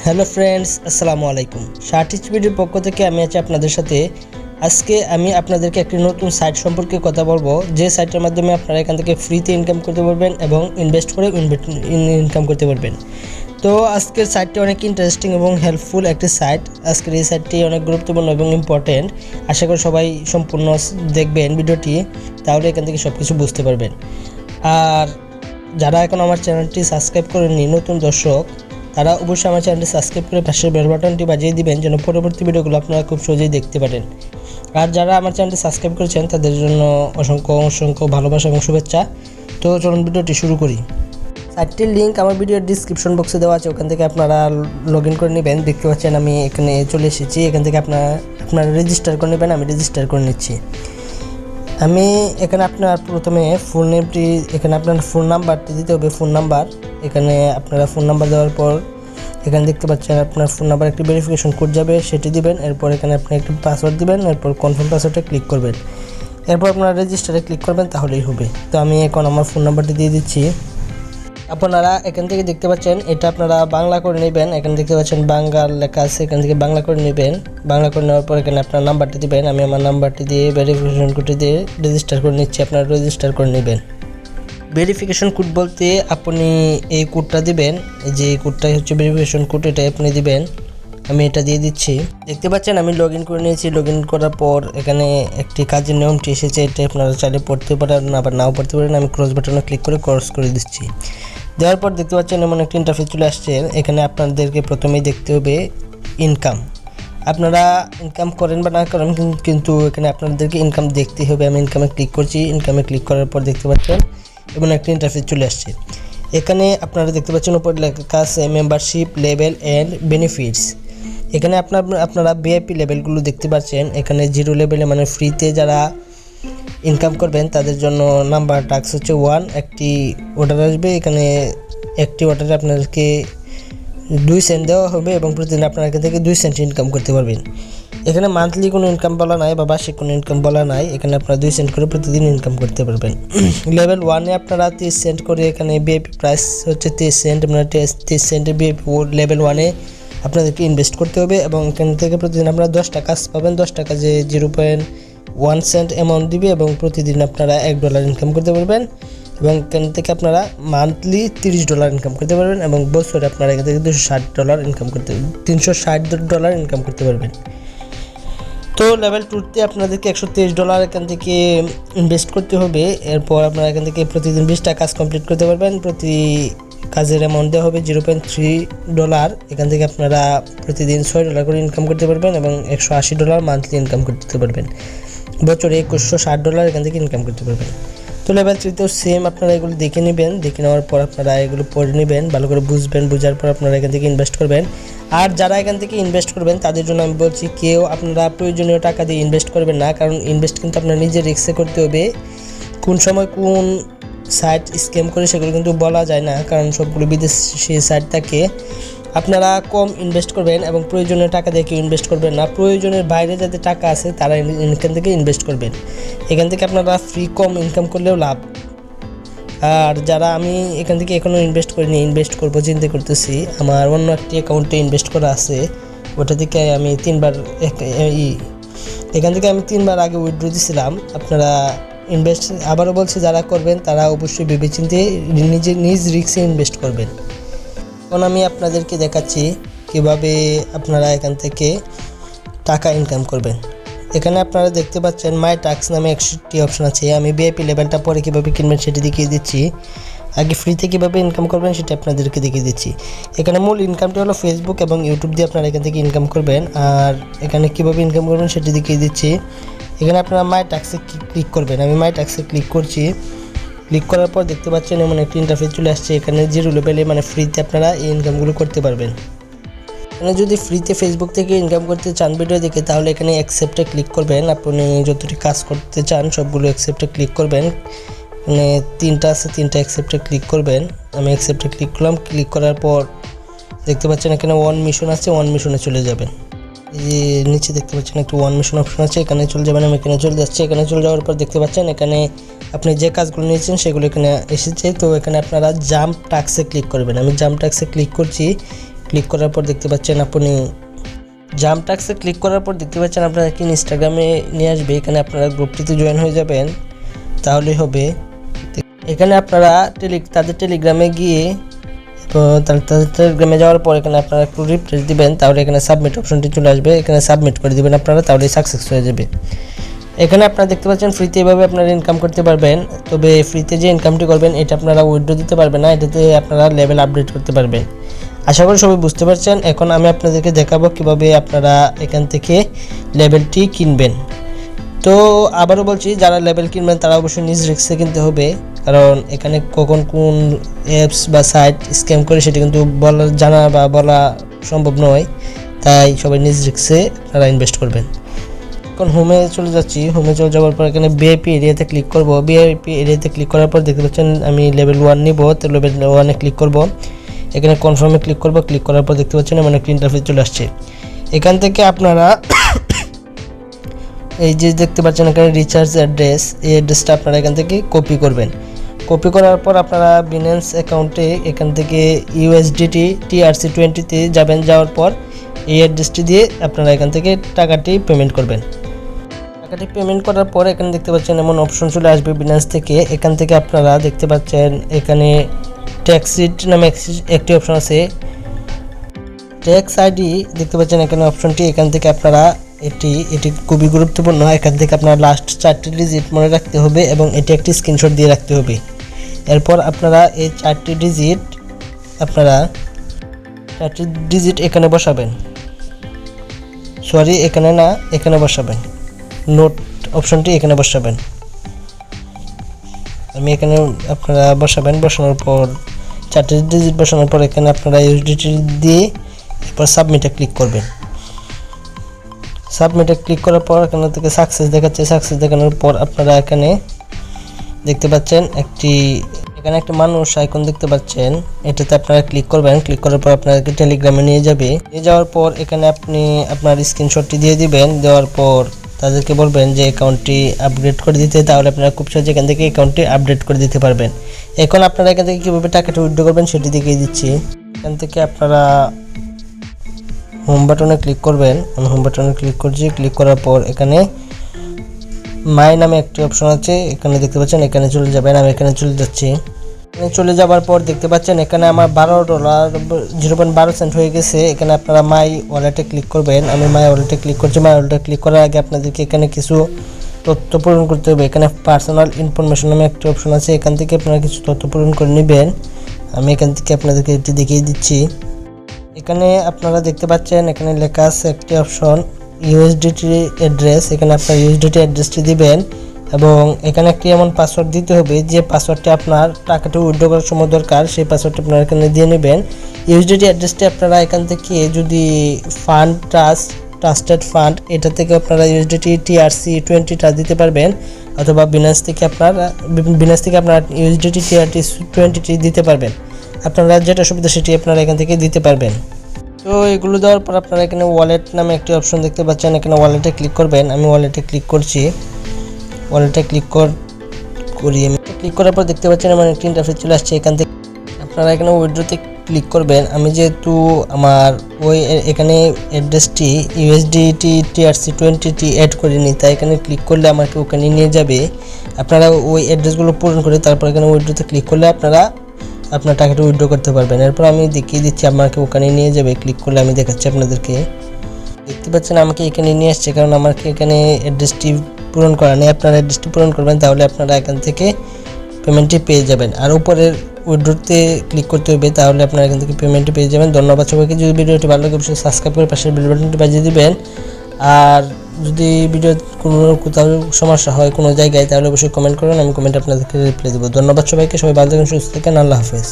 Hello friends, আসসালামু আলাইকুম। শার্টিচ ভিডিওর পক্ষ থেকে আমি আছি আপনাদের সাথে। আজকে আমি আপনাদেরকে একটি নতুন সাইট সম্পর্কে কথা বলবো, যে সাইটের মাধ্যমে আপনারা এখান থেকে ফ্রিতে ইনকাম করতে পারবেন এবং ইনভেস্ট করে ইনকাম করতে পারবেন। তো আজকের সাইটটি অনেক ইন্টারেস্টিং এবং হেল্পফুল একটি সাইট। আজকের এই সাইটটি অনেক গুরুত্বপূর্ণ এবং ইম্পর্টেন্ট। আশা করি সবাই সম্পূর্ণ দেখবেন ভিডিওটি, তাহলে এখান থেকে সব কিছু বুঝতে পারবেন। আর যারা এখন আমার চ্যানেলটি সাবস্ক্রাইব করেননি, নতুন দর্শক, তারা অবশ্যই আমার চ্যানেলটি সাবস্ক্রাইব করে পাশের বেল বাটনটি বাজিয়ে দিবেন, যেন পরবর্তী ভিডিওগুলো আপনারা খুব সহজেই দেখতে পারেন। আর যারা আমার চ্যানেলটি সাবস্ক্রাইব করেছেন তাদের জন্য অসংখ্য ভালোবাসা এবং শুভেচ্ছা। তো চলুন ভিডিওটি শুরু করি। সাইটটির লিঙ্ক আমার ভিডিওর ডিসক্রিপশন বক্সে দেওয়া আছে, ওখান থেকে আপনারা লগ ইন করে নেবেন। দেখতে পাচ্ছেন আমি এখানে চলে এসেছি। এখান থেকে আপনারা রেজিস্টার করে নেবেন। আমি রেজিস্টার করে নিচ্ছি। আমি এখানে আপনার প্রথমে ফুল নেমটি, এখানে আপনার ফোন নাম্বারটি দিতে হবে। ফোন নাম্বার, এখানে আপনারা ফোন নাম্বার দেওয়ার পর এখানে দেখতে পাচ্ছেন আপনার ফোন নাম্বার একটি ভেরিফিকেশন কোড যাবে, সেটি দিবেন। এরপর এখানে আপনি একটি পাসওয়ার্ড দিবেন, এরপর কনফার্ম পাসওয়ার্ডে ক্লিক করবেন। এরপর আপনারা রেজিস্টারে ক্লিক করবেন, তাহলেই হবে। তো আমি এখন আমার ফোন নাম্বারটি দিয়ে দিচ্ছি। আপনারা এখান থেকে দেখতে পাচ্ছেন এটা আপনারা বাংলা করে নেবেন। এখানে দেখতে পাচ্ছেন বাংলা লেখা আছে, এখান থেকে বাংলা করে নেবেন। বাংলা করে নেওয়ার পর এখানে আপনার নাম্বারটি দিবেন। আমি আমার নাম্বারটি দিয়ে ভেরিফিকেশন কোডটি দিয়ে রেজিস্টার করে নিচ্ছি। আপনারা রেজিস্টার করে নেবেন। ভেরিফিকেশন কোড বলতে আপনি এই কোডটা দিবেন, যে এই কোডটাই হচ্ছে ভেরিফিকেশন কোড, এটাই আপনি দিবেন। আমি এটা দিয়ে দিচ্ছি। দেখতে পাচ্ছেন আমি লগ ইন করে নিয়েছি। লগ ইন করার পর এখানে একটি কাজের নিয়মটি এসেছে, এটা আপনারা চাইলে পড়তে পারেন, আবার নাও পড়তে পারেন। আমি ক্রস বাটনে ক্লিক করে ক্রস করে দিচ্ছি। দেওয়ার পর দেখতে পাচ্ছেন এমন একটি ইন্টারফেস চলে আসছে। এখানে আপনাদেরকে প্রথমেই দেখতে হবে ইনকাম। আপনারা ইনকাম করেন বা না করেন, কিন্তু এখানে আপনাদেরকে ইনকাম দেখতে হবে। আমি ইনকামে ক্লিক করছি। ইনকামে ক্লিক করার পর দেখতে পাচ্ছেন এমন একটি ইন্টারফেস চলে আসছে। এখানে আপনারা দেখতে পাচ্ছেন উপরে লেখা আছে মেম্বারশিপ লেভেল অ্যান্ড বেনিফিটস। এখানে আপনারা ভিআইপি লেভেলগুলো দেখতে পাচ্ছেন। এখানে 0 লেভেলে মানে ফ্রিতে যারা ইনকাম করবেন তাদের জন্য নাম্বার টাস্ক হচ্ছে 1। একটি অর্ডার আসবে, এখানে একটি অর্ডারে আপনাদেরকে 2 সেন্ট দেওয়া হবে এবং প্রতিদিন আপনারা এখান থেকে 2 সেন্ট ইনকাম করতে পারবেন। এখানে মান্থলি কোনো ইনকাম বলা নাই বা বার্ষিক কোনো ইনকাম বলা নাই। এখানে আপনারা 2 সেন্ট করে প্রতিদিন ইনকাম করতে পারবেন। লেভেল 1-এ আপনারা 30 সেন্ট করে, এখানে বিএপি প্রাইস হচ্ছে 30 সেন্ট। আপনারা 30 সেন্টে বিএপি লেভেল 1-এ আপনাদেরকে ইনভেস্ট করতে হবে এবং এখান থেকে প্রতিদিন আপনারা 10 টাকা পাবেন। 10 টাকা যে 0.1 সেন্ট অ্যামাউন্ট দিবে এবং প্রতিদিন আপনারা $1 ইনকাম করতে পারবেন এবং এখান থেকে আপনারা মান্থলি $30 ইনকাম করতে পারবেন এবং বছরে আপনারা এখান থেকে $260 ইনকাম করতে $360 ইনকাম করতে পারবেন। তো লেভেল 2-তে আপনাদেরকে $130 এখান থেকে ইনভেস্ট করতে হবে। এরপর আপনারা এখান থেকে প্রতিদিন 20টা কাজ কমপ্লিট করতে পারবেন। প্রতি কাজের অ্যামাউন্ট দেওয়া হবে $0.3। এখান থেকে আপনারা প্রতিদিন $6 করে ইনকাম করতে পারবেন এবং $180 মান্থলি ইনকাম করতে পারবেন। বছরে $2160 এখান থেকে ইনকাম করতে পারবেন। তো লেভেল 3-তেও সেম, আপনারা এগুলো দেখে নেবেন। দেখে নেওয়ার পর আপনারা এগুলো পড়ে নেবেন, ভালো করে বুঝবেন। বোঝার পর আপনারা এখান থেকে ইনভেস্ট করবেন। আর যারা এখান থেকে ইনভেস্ট করবেন তাদের জন্য আমি বলছি, কেউ আপনারা প্রয়োজনীয় টাকা দিয়ে ইনভেস্ট করবেন না, কারণ ইনভেস্ট কিন্তু আপনার নিজের রিস্কে করতে হবে। কোন সময় কোন সাইট স্ক্যাম করে সেগুলো কিন্তু বলা যায় না, কারণ সবগুলো বিদেশি সাইট থাকে। আপনারা কম ইনভেস্ট করবেন এবং প্রয়োজনীয় টাকা দিয়ে কেউ ইনভেস্ট করবেন না। প্রয়োজনের বাইরে যাদের টাকা আছে তারা এখান থেকে ইনভেস্ট করবেন। এখান থেকে আপনারা ফ্রি কম ইনকাম করলেও লাভ। আর যারা আমি এখান থেকে এখনও ইনভেস্ট করিনি, ইনভেস্ট করবো চিন্তা করতেছি, আমার অন্য একটি অ্যাকাউন্টে ইনভেস্ট করা আছে, ওটা থেকে আমি 3বার এখান থেকে আমি 3বার আগে উইথড্র দিয়েছিলাম। আপনারা ইনভেস্ট, আবারও বলছি, যারা করবেন তারা অবশ্যই ভেবেচিন্তে নিজ রিস্কে ইনভেস্ট করবেন। এখন আমি আপনাদেরকে দেখাচ্ছি কিভাবে আপনারা এখান থেকে টাকা ইনকাম করবেন। এখানে আপনারা দেখতে পাচ্ছেন মাই টাস্ক নামে একটি অপশন আছে। আমি ভিআইপি লেভেলটা পরে কীভাবে কিনবেন সেটি দেখিয়ে দিচ্ছি। আগে ফ্রিতে কীভাবে ইনকাম করবেন সেটা আপনাদেরকে দেখিয়ে দিচ্ছি। এখানে মূল ইনকামটি হলো ফেসবুক এবং ইউটিউব দিয়ে আপনারা এখান থেকে ইনকাম করবেন। আর এখানে কীভাবে ইনকাম করবেন সেটি দেখিয়ে দিচ্ছি। এখানে আপনারা মাই টাস্কে ক্লিক করবেন। আমি মাই টাস্কে ক্লিক করছি। ক্লিক করার পর দেখতে পাচ্ছেন এমন একটি ইন্টারফেস চলে আসছে। এখানে 0 লেভেলে মানে ফ্রিতে আপনারা এই ইনকামগুলো করতে পারবেন। এখানে যদি ফ্রিতে ফেসবুক থেকে ইনকাম করতে চান ভিডিও দেখে, তাহলে এখানে অ্যাকসেপ্টে ক্লিক করবেন। আপনি যতটি কাজ করতে চান সবগুলো অ্যাকসেপ্টে ক্লিক করবেন। মানে 3টা আছে, 3টা অ্যাকসেপ্টে ক্লিক করবেন। আমি অ্যাকসেপ্টে ক্লিক করলাম। ক্লিক করার পর দেখতে পাচ্ছেন এখানে 1 মিশন আছে, 1 মিশনে চলে যাবেন। এই যে নিচে দেখতে পাচ্ছেন একটু 1 মিশন অপশন আছে, এখানে চলে যাবেন। আমি এখানে চলে যাচ্ছি। এখানে চলে যাওয়ার পর দেখতে পাচ্ছেন এখানে আপনি যে কাজগুলো নিয়েছেন সেগুলো এখানে এসেছে। তো এখানে আপনারা জাম্প টাস্কে ক্লিক করবেন। আমি জাম্প টাস্কে ক্লিক করছি। ক্লিক করার পর দেখতে পাচ্ছেন আপনি জাম্প টাস্কে ক্লিক করার পর দেখতে পাচ্ছেন আপনাকে ইনস্টাগ্রামে নিয়ে আসবে। এখানে আপনারা গ্রুপটিতে জয়েন হয়ে যাবেন, তাহলেই হবে। এখানে আপনারা তাদের টেলিগ্রামে গিয়ে তাদের টেলিগ্রামে যাওয়ার পর এখানে আপনারা একটু রিফ্রেশ দিবেন, তাহলে এখানে সাবমিট অপশনটি চলে আসবে। এখানে সাবমিট করে দিবেন আপনারা, তাহলেই সাকসেস হয়ে যাবে। এখানে আপনারা দেখতে পাচ্ছেন ফ্রিতে এভাবে আপনারা ইনকাম করতে পারবেন। তবে ফ্রিতে যে ইনকামটি করবেন এটা আপনারা উইথড্র দিতে পারবেন না, এটাতে আপনারা লেভেল আপডেট করতে পারবেন। আশা করি সবাই বুঝতে পারছেন। এখন আমি আপনাদেরকে দেখাবো কিভাবে আপনারা এখান থেকে লেভেলটি কিনবেন। তো আবারও বলছি, যারা লেভেল কিনবেন তারা অবশ্যই নিজ রিস্কে কিনতে হবে, কারণ এখানে কখন কোন অ্যাপস বা সাইট স্ক্যাম করে সেটা কিন্তু জানা বা বলা সম্ভব নয়। তাই সবাই নিজ রিস্কে আপনারা ইনভেস্ট করবেন। এখন হোমে চলে যাচ্ছি। হোমে চলে যাওয়ার পর এখানে ভিআইপি এরিয়াতে ক্লিক করব। ভিআইপি এরিয়াতে ক্লিক করার পর দেখতে পাচ্ছেন আমি লেভেল 1 নিব, তো লেভেল 1-এ ক্লিক করব। এখানে কনফার্মে ক্লিক করব। ক্লিক করার পর দেখতে পাচ্ছেন এমন একটা ইন্টারফেস চলে আসছে। এখান থেকে আপনারা এই যে দেখতে পাচ্ছেন এখানে রিচার্জ অ্যাড্রেস, এই অ্যাড্রেসটা আপনারা এখান থেকে কপি করবেন। কপি করার পর আপনারা বিনান্স অ্যাকাউন্টে এখান থেকে USDT TRC20-তে যাবেন। যাওয়ার পর এই অ্যাড্রেসটি দিয়ে আপনারা এখান থেকে টাকাটি পেমেন্ট করবেন। টাকাটি পেমেন্ট করার পর এখানে দেখতে পাচ্ছেন এমন অপশন চলে আসবে বিনান্স থেকে। এখান থেকে আপনারা দেখতে পাচ্ছেন এখানে ট্যাক্সিট নামে একটি অপশন আছে, ট্যাক্স আইডি দেখতে পাচ্ছেন এখানে অপশনটি। এখান থেকে আপনারা এটি খুবই গুরুত্বপূর্ণ। এখান থেকে আপনার লাস্ট 4টি ডিজিট মনে রাখতে হবে এবং এটি একটি স্ক্রিনশট দিয়ে রাখতে হবে। এরপর আপনারা এই 4টি ডিজিট এখানে বসাবেন, এখানে না, এখানে বসাবেন। নোট অপশনটি এখানে বসাবেন। আমি এখানে আপনারা বসাবেন। বসানোর পর 4টি ডিজিট বসানোর পর এখানে আপনারা USDT দিয়ে এরপর সাবমিটে ক্লিক করবেন। সাবমিটে ক্লিক করার পর এখানে থেকে সাকসেস দেখাচ্ছে। সাকসেস দেখানোর পর আপনারা এখানে দেখতে পাচ্ছেন এখানে একটা মানুষ আইকন দেখতে পাচ্ছেন, এটাতে আপনারা ক্লিক করবেন। ক্লিক করার পর আপনাদেরকে টেলিগ্রামে নিয়ে যাবে। নিয়ে যাওয়ার পর এখানে আপনি আপনার স্ক্রিনশটটি দিয়ে দিবেন। দেওয়ার পর তাদেরকে বলবেন যে অ্যাকাউন্টটি আপডেট করে দিতে, তাহলে আপনারা খুব সহজে এখান থেকে অ্যাকাউন্টটি আপডেট করে দিতে পারবেন। এখন আপনারা এখান থেকে কীভাবে টাকাটা উইথড্র করবেন সেটি দেখিয়ে দিচ্ছি। এখান থেকে আপনারা হোম বাটনে ক্লিক করবেন। আমি হোম বাটনে ক্লিক করছি। ক্লিক করার পর এখানে মাই নামে একটি অপশন আছে, এখানে দেখতে পাচ্ছেন, এখানে চলে যাবেন। আমি এখানে চলে যাচ্ছি। এখানে চলে যাওয়ার পর দেখতে পাচ্ছেন এখানে আমার $12.12 হয়ে গেছে। এখানে আপনারা মাই ওয়ালেটে ক্লিক করবেন। আমি মাই ওয়ালেটে ক্লিক করছি। মাই ওয়ালেটে ক্লিক করার আগে আপনাদেরকে এখানে কিছু তথ্য পূরণ করতে হবে। এখানে পার্সোনাল ইনফরমেশন নামে একটি অপশন আছে, এখান থেকে আপনারা কিছু তথ্য পূরণ করে নেবেন। আমি এখান থেকে আপনাদেরকে এটি দেখিয়ে দিচ্ছি। এখানে আপনারা দেখতে পাচ্ছেন এখানে লেখা আছে একটি অপশন USDT অ্যাড্রেস। এখানে আপনার USDT অ্যাড্রেসটি দিবেন এবং এখানে একটি এমন পাসওয়ার্ড দিতে হবে যে পাসওয়ার্ডটি আপনার টাকাটা উইথড্র করার সময় দরকার, সেই পাসওয়ার্ডটি আপনারা এখানে দিয়ে নেবেন। USDT অ্যাড্রেসটি আপনারা এখান থেকে যদি ট্রাস্টেড ফান্ড এটা থেকে আপনারা USDT TRC20টা দিতে পারবেন, অথবা বিনান্স থেকে আপনারা USDT TRC20টি দিতে পারবেন। আপনারা যেটা সুবিধা সেটি আপনারা এখান থেকে দিতে পারবেন। তো এগুলো দেওয়ার পর আপনারা এখানে ওয়ালেট নামে একটি অপশন দেখতে পাচ্ছেন, এখানে ওয়ালেটে ক্লিক করবেন। আমি ওয়ালেটে ক্লিক করছি। ওয়ালেটে ক্লিক করার পর দেখতে পাচ্ছেন আমার একটি ইন্টারফেস চলে আসছে। এখান থেকে আপনারা এখানে উইথড্রতে ক্লিক করবেন। আমি যেহেতু আমার এখানে অ্যাড্রেসটি USDT TRC20টি অ্যাড করিনি, তাই এখানে ক্লিক করলে আমাকে ওখানে নিয়ে যাবে। আপনারা ওই অ্যাড্রেসগুলো পূরণ করে তারপর এখানে উইথড্রতে ক্লিক করলে আপনারা আপনার টাকাটা উইথড্র করতে পারবেন। এরপর আমি দেখিয়ে দিচ্ছি, আমাকে ওখানে নিয়ে যাবে। ক্লিক করলে আমি দেখাচ্ছি আপনাদেরকে। দেখতে পাচ্ছেন আমাকে এখানে নিয়ে আসছে, কারণ আমাকে এখানে অ্যাড্রেসটি পূরণ করা নেই। আপনারা অ্যাড্রেসটি পূরণ করবেন, তাহলে আপনারা এখান থেকে পেমেন্টটি পেয়ে যাবেন। আর উপরের উইথড্রতে ক্লিক করতে হবে, তাহলে আপনারা এখান থেকে পেমেন্টটি পেয়ে যাবেন। ধন্যবাদ সবাইকে। যদি ভিডিওটি ভালো লাগে অবশ্যই সাবস্ক্রাইব করে পাশের বেল বাটনটি বাজিয়ে দিবেন। আর যদি ভিডিও কোথাও সমস্যা হয় কোনো জায়গায়, তাহলে অবশ্যই কমেন্ট করুন, আমি কমেন্টে আপনাদেরকে রিপ্লাই দেবো। ধন্যবাদ সবাইকে। সবাই ভালো থাকেন, সুস্থ থাকেন। আল্লাহ হাফেজ।